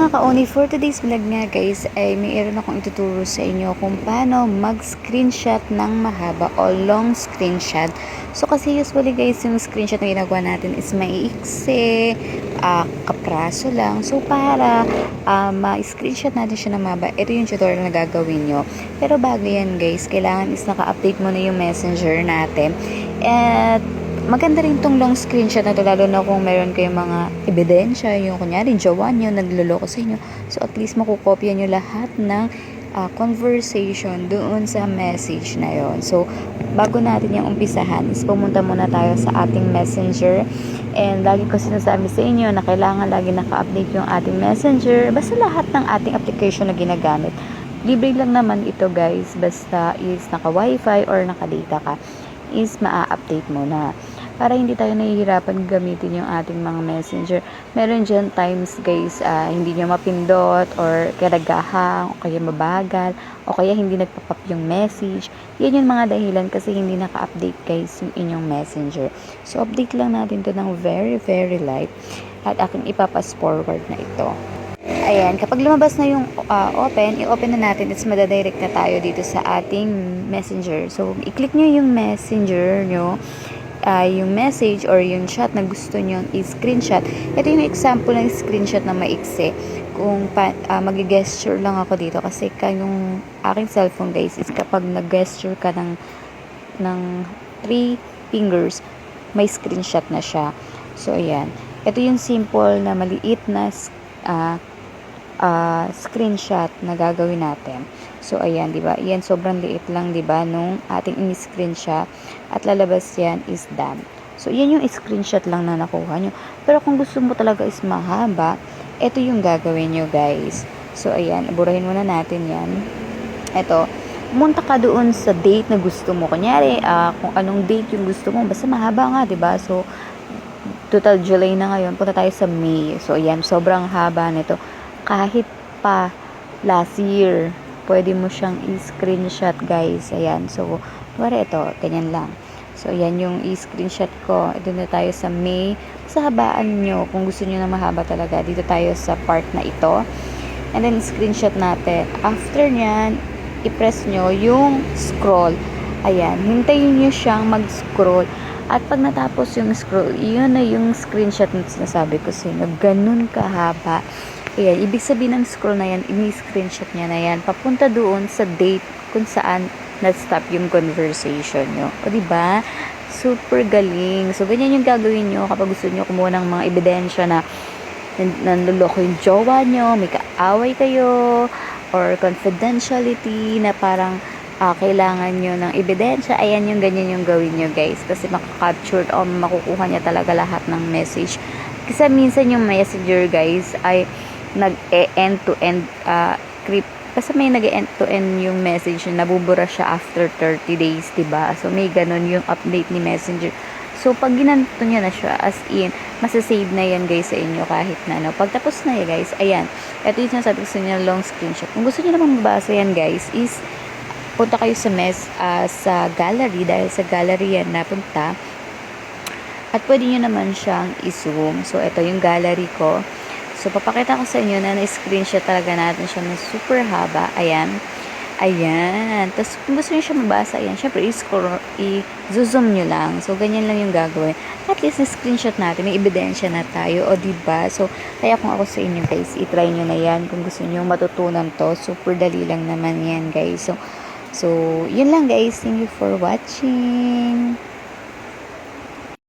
mga ka-Oni, for today's vlog nga guys, ay mayroon akong ituturo sa inyo kung paano mag-screenshot ng mahaba o long screenshot. So kasi usually guys, yung screenshot na ginagawa natin is maiiksi, kapraso lang. So para ma-screenshot natin siya ng mahaba, ito yung tutorial na gagawin nyo. Pero bago yan guys, kailangan is naka-update mo na yung messenger natin. At maganda rin tong long screenshot na to, lalo na kung meron kayong mga ebidensya, yung kunyari jowa nyo nagluloko sa inyo, so at least makukopya nyo lahat ng conversation doon sa message na yon. So bago natin yung umpisahan is pumunta muna tayo sa ating messenger, and lagi ko sinasabi sa inyo na kailangan lagi naka-update yung ating messenger, basta lahat ng ating application na ginagamit. Libre lang naman ito guys, basta is naka wifi or naka data ka, is maa-update mo na para hindi tayo nahihirapan gamitin yung ating mga messenger. Meron dyan times guys, hindi nyo mapindot or karagahang o kaya mabagal o kaya hindi nagpapap yung message. Yan yung mga dahilan kasi hindi naka-update guys yung inyong messenger. So update lang natin to ng very light at aking ipapas forward na ito. Ayan, kapag lumabas na yung i-open na natin, it's madadirect na tayo dito sa ating messenger. So i-click nyo yung messenger nyo, yung message or yung chat na gusto nyo i-screenshot. Ito yung example ng screenshot na maiksi. Kung mag-gesture lang ako dito kasi yung aking cellphone guys is kapag nag-gesture ka ng 3 fingers, may screenshot na siya. So ayan, ito yung simple na maliit na screenshot na gagawin natin. So ayan, 'di ba? Yan sobrang liit lang, 'di ba, nung ating ini-screenshot at lalabas yan is done. So yan yung screenshot lang na nakuha nyo. Pero kung gusto mo talaga is mahaba, ito yung gagawin nyo guys. So ayan, burahin muna natin yan. Ito, pumunta ka doon sa date na gusto mo. Kunyari, kung anong date yung gusto mo, basta mahaba nga, 'di ba? So total July na ngayon, punta tayo sa May. So ayan, sobrang haba nito. Kahit pa last year, pwede mo siyang i-screenshot guys. Ayan, so wala, ito, ganyan lang. So ayan yung i-screenshot ko. Ito na tayo sa May. Sa habaan nyo, kung gusto nyo na mahaba talaga, dito tayo sa part na ito, and then screenshot natin. After nyan, i-press nyo yung scroll. Ayan, hintayin nyo siyang mag-scroll. At pag natapos yung scroll, yun na yung screenshot na sinasabi ko sa inyo. Ganun kahaba. Ayan, ibig sabihin ng scroll na yan, ini-screenshot niya na yan, papunta doon sa date kung saan na-stop yung conversation nyo. O, diba? Super galing. So, ganyan yung gagawin nyo kapag gusto nyo kumuha ng mga ebidensya na nanluloko yung jowa nyo, may kaaway kayo, or confidentiality na parang kailangan nyo ng ebidensya. Ayan yung ganyan yung gawin nyo guys. Kasi makaka-capture o makukuha niya talaga lahat ng message. Kasi minsan yung messenger guys ay nag-end-to-end crypt. Kasi may nag-end-to-end yung message na nabubura siya after 30 days, diba? So, may ganun yung update ni Messenger. So, pag ginanto nyo na siya, as in, masasave na yan guys sa inyo kahit na, no? Pag tapos na yan guys, ayan. Ito yung sinasabi ko sa inyo, long screenshot. Kung gusto nyo namang mabasa yan guys, is punta kayo sa gallery, dahil sa gallery yan napunta. At pwede nyo naman siyang i-zoom. So, ito yung gallery ko. So, papakita ko sa inyo na na-screenshot talaga natin siya na super haba. Ayan. Ayan. Tapos, kung gusto nyo siya mabasa, ayan. Siyempre, i-zoom nyo lang. So, ganyan lang yung gagawin. At least, na-screenshot natin. May ebidensya na tayo. O, diba? So, kaya kung ako sa inyo, guys, i-try nyo na yan. Kung gusto nyo matutunan to, super dali lang naman yan, guys. So, yun lang, guys. Thank you for watching.